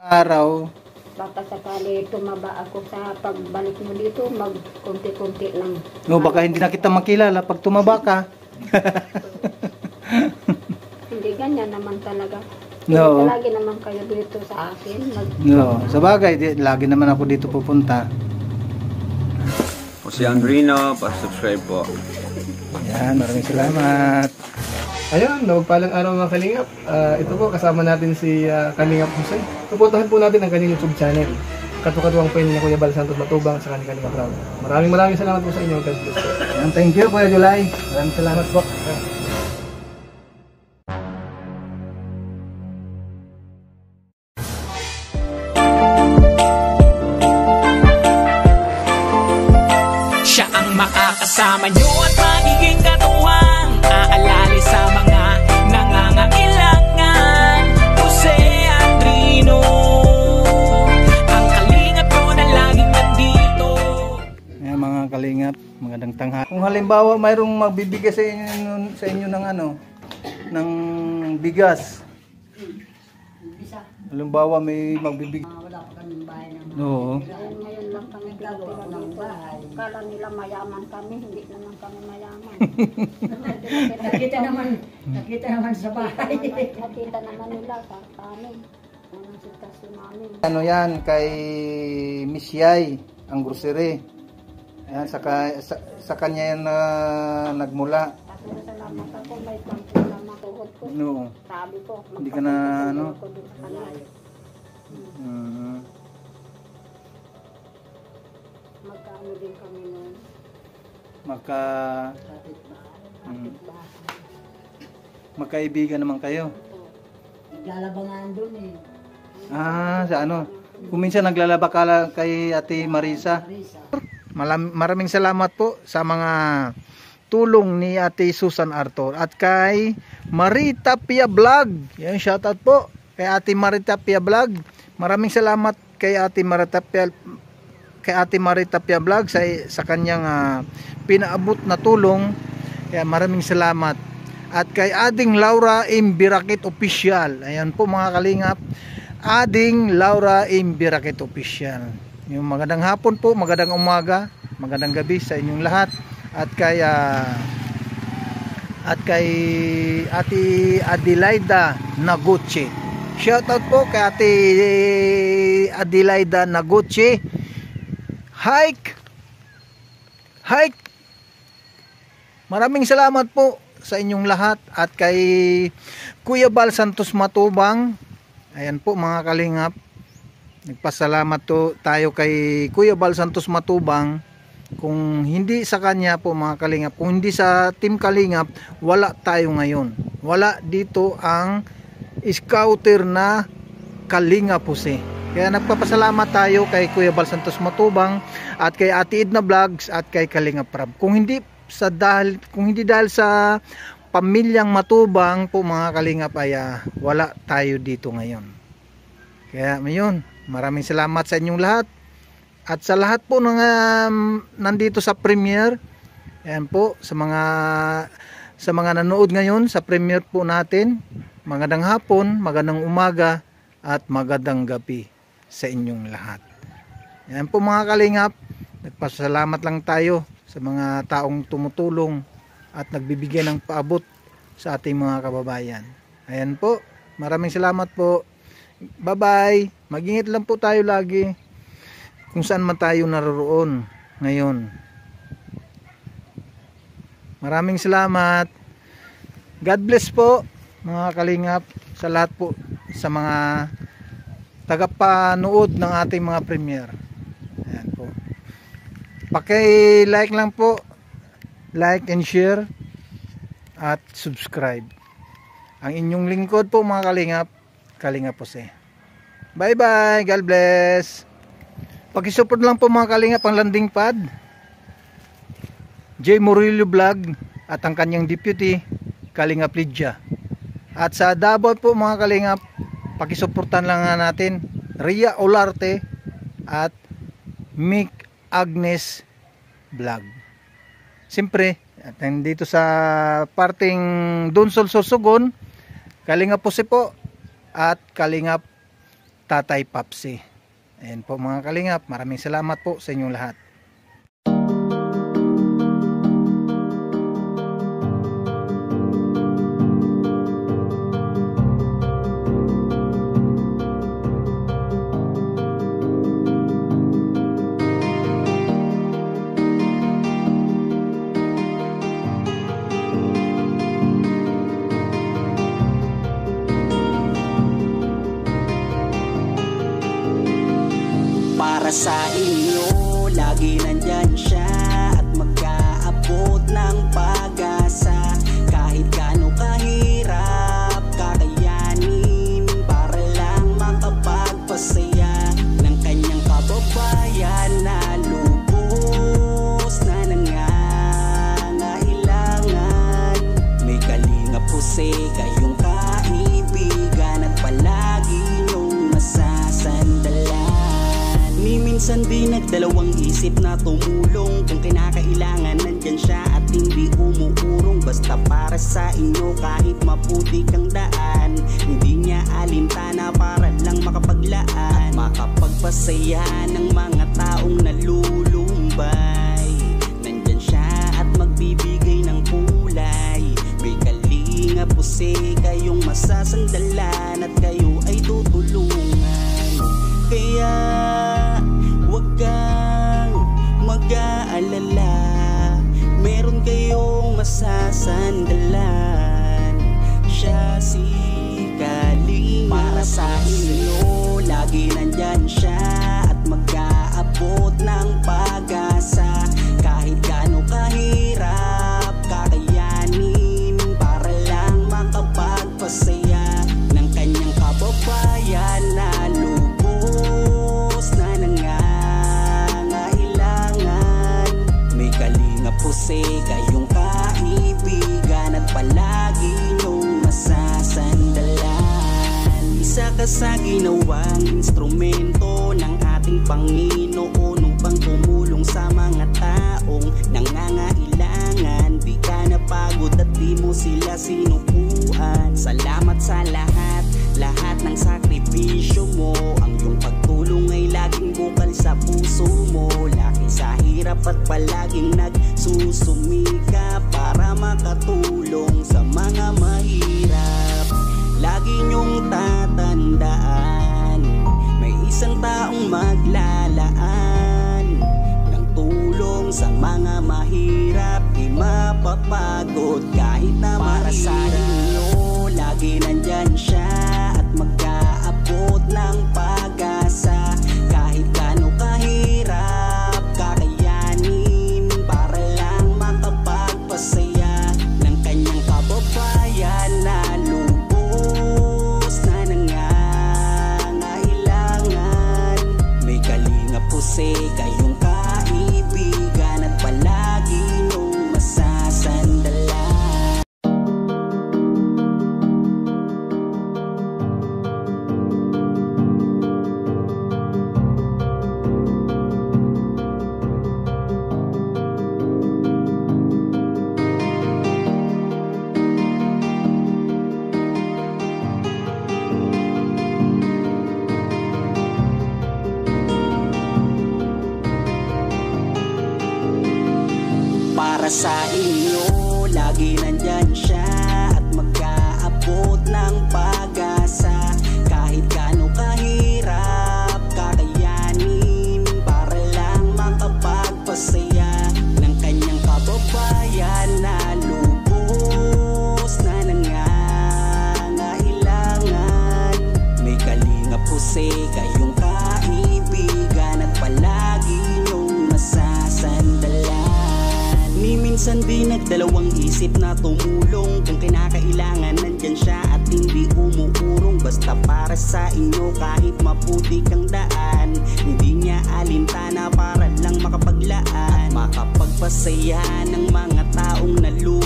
Araw. Baka sakali tumaba ako sa pagbalik mo dito, mag-kunti-kunti lang. No, baka hindi na kita makilala pag tumaba ka. Hindi ganyan naman talaga. No. Lagi naman kayo dito sa akin. No, sa bagay, lagi naman ako dito pupunta. O si Andrino, pa-subscribe po. Yan, maraming salamat. Ayun, nagpalang araw mga Kalingap. Ito po, kasama natin si Kalingap Jose. Suportahan po natin ang kanyang YouTube channel. Katukatuwang po yun ni Kuya Bal Santos Matubang sa kanyang Kalingap Round. Maraming salamat po sa inyo. God bless po. Yan, thank you, Kuya July. Maraming salamat po. Siya ang makakasama nyo at magiging katuwang aalali sa mga nangangailangan. Jose Andrino, ang kalingap ko na laging nandito. Yan mga kalingap, magandang tanghali. Kung halimbawa mayroong magbibigay sa inyo ng ng bigas. Halimbawa may magbibigay. Wala pa kaming bahay naman. Oo. Ngayon lang kami gagawa ng bahay. Kala nila mayaman kami, hindi naman kami mayaman. Nakita naman sa bahay. Nakita naman nila sa amin. Anong sitwasyon namin. Ano yan, kay Miss Yay, ang grocery. Ayan, sa kanya yan nagmula. Kasi salamat ako, may pangkula na tuhod ko. No. Sabi ko, Hindi ka na, ano? ko dun sa kanila. Magkano din kami nun. Magkaibigan naman kayo. Naglalabangan doon eh. Sa ano? Kung minsan naglalaba ka kay Ate Marisa. Maraming salamat po sa mga tulong ni Ate Susan Arthur at kay Marita Pia Vlog. Yan, shoutout po kay Ate Marita Pia Vlog. Maraming salamat kay Ate Marita Pia Vlog sa kanyang pinaabot na tulong. Kaya maraming salamat. At kay Ading Laura M. Birakit Official. Ayan po mga kalingap. Ading Laura M. Birakit Official. Yung magandang hapon po, magandang umaga, magandang gabi sa inyong lahat. At kay Ate Adelaida Naguchi. Shoutout po kay Ate Adelaida Naguchi. Hike. Maraming salamat po sa inyong lahat at kay Kuya Bal Santos Matubang. Ayan po mga kalingap. Nagpasalamat tayo kay Kuya Bal Santos Matubang. Kung hindi sa kanya po mga kalingap, kung hindi sa Team Kalingap, wala tayo ngayon. Wala dito ang scouter na Kalingap Jose. Kaya nagpapasalamat tayo kay Kuya Bal Santos Matubang at kay Ate Edna Vlogs at kay Kalingap Rab. Kung hindi dahil sa pamilyang Matubang po mga kalingap ay wala tayo dito ngayon. Kaya ngayon, maraming salamat sa inyong lahat. At sa lahat po ng nandito sa premiere, ayan po sa mga nanood ngayon sa premiere po natin, magandang hapon, magandang umaga at magandang gabi sa inyong lahat. Ayan po mga kalingap, nagpasalamat lang tayo sa mga taong tumutulong at nagbibigay ng paabot sa ating mga kababayan. Ayan po, maraming salamat po. Bye-bye. Mag-ingat lang po tayo lagi kung saan man tayo naroon ngayon. Maraming salamat. God bless po mga kalingap sa lahat po sa mga tagapanood ng ating mga premiere. Ayan po. Paki-like lang po. Like and share at subscribe. Ang inyong lingkod po mga kalingap, Kalingap Jose. Bye bye. God bless. Pakisupport lang po mga kalingap ang landing pad, J. Murillo Vlog at ang kanyang deputy Kalingap Lydia. At sa Davao po mga kalingap, pakisuportan lang natin Ria Olarte at Mick Agnes Vlog. Siyempre, at dito sa parting Donsol Sorsogon, Kalingap Jose po at Kalingap Tatay Papsi. Ayan po mga kalingap, maraming salamat po sa inyong lahat. Para sa inyo, lagi nandyan siya at mag-aabot ng pag-asa. Kahit gaano kahirap kakayanin, para lang makapagpasaya ng kanyang kababayan na lubos na nangangailangan. May Kalingap Jose, kayong kaibigan at palagi niyong masasandalan. Minsan di nagdalawang isip na tumulong, kung kinakailangan nandyan siya at hindi umuurong. Basta para sa inyo kahit maputi kang daan, hindi niya alintana para lang makapaglaan at makapagpasaya ng mga taong nalulumbay. Nandyan siya at magbibigay ng kulay. May Kalingap Jose, kayong masasandalan at kayo ay tutulungan. Kaya huwag kang mag-aalala, meron kayong masasandalan. Siya si Kalingap. Para sa inyo, lagi nandyan siya at mag-aabot ng pag-asa. Kahit gaano kahirap kakayanin, para lang makapagpasaya ng kanyang kababayan na lubos na nangangailangan. May Kalingap Jose, kayong kaibigan at palagi niyong masasandalan. Isa ka sa ginawang instrumento ng ating Panginoon upang tumulong sa mga taong nangangailangan. Di ka napagod at di mo sila sinukuan. Salamat sa lahat ng sakripisyo mo. Ang iyong pagtulong ay laging bukal sa puso mo. Laki sa hirap at palaging nagsusumika para makatulong sa mga mahirap. Lagi niyong tatandaan, may isang taong maglalaan ng tulong sa mga mahirap. Di mapapagod kahit na para sa inyo, lagi nandyan siya at mag-aabot ng pag-asa. Kahit gaano kahirap kakayanin, para lang makapagpasaya ng kanyang kababayan na lubos na nangangailangan. May Kalingap Jose, kayong kaibigan at palagi niyong masasandalan. Para sa inyo, lagi nandyan siya at mag-aabot ng pag-asa. Kahit gaano kahirap kakayanin, para lang makapagpasaya ng kanyang kababayan na lubos na nangangailangan. May Kalingap Jose, kayong kaibigan at palagi niyong masasandalan. Minsan di nagdalawang isip na tumulong, kung kinakailangan nandyan siya at hindi umuurong. Basta para sa inyo kahit maputi kang daan, hindi niya alintana para lang makapaglaan at makapagpasaya ng mga taong nalulungkot.